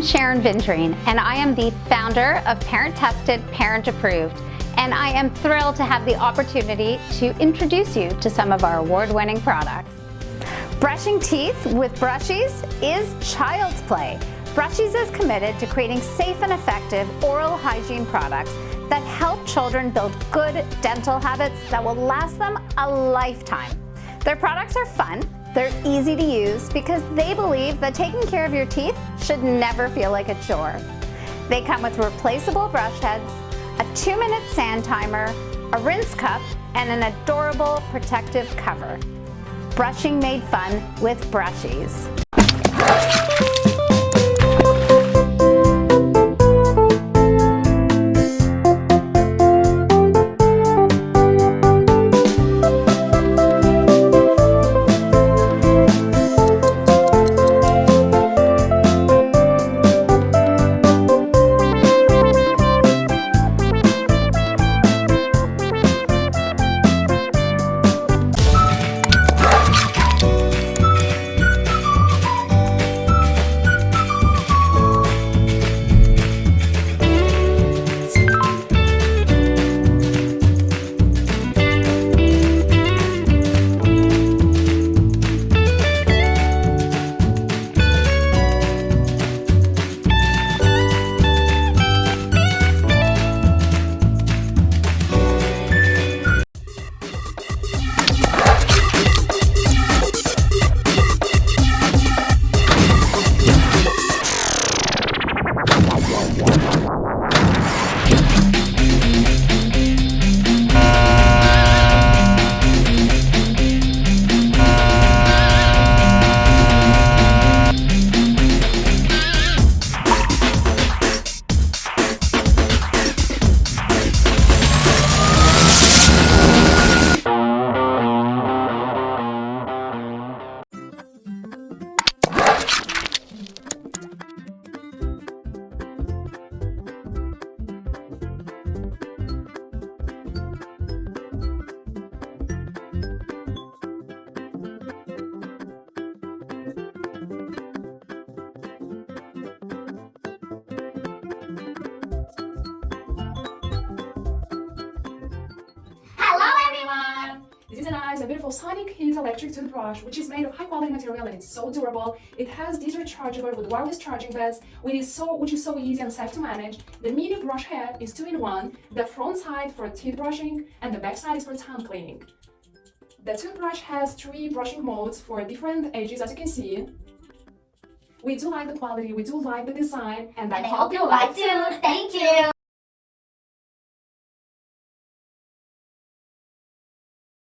I'm Sharon Vindrine, and I am the founder of Parent Tested, Parent Approved, and I am thrilled to have the opportunity to introduce you to some of our award-winning products. Brushing teeth with Brusheez is child's play. Brusheez is committed to creating safe and effective oral hygiene products that help children build good dental habits that will last them a lifetime. Their products are fun. They're easy to use because they believe that taking care of your teeth should never feel like a chore. They come with replaceable brush heads, a 2-minute sand timer, a rinse cup, and an adorable protective cover. Brushing made fun with Brusheez. This is a beautiful Sonic Kids Electric Toothbrush, which is made of high-quality material and it's so durable. It has this rechargeable with wireless charging pads, which is so easy and safe to manage. The mini brush head is 2-in-1, the front side for teeth brushing, and the back side is for tongue cleaning. The toothbrush has 3 brushing modes for different ages, as you can see. We do like the quality, we do like the design, and I hope you like too. Thank you!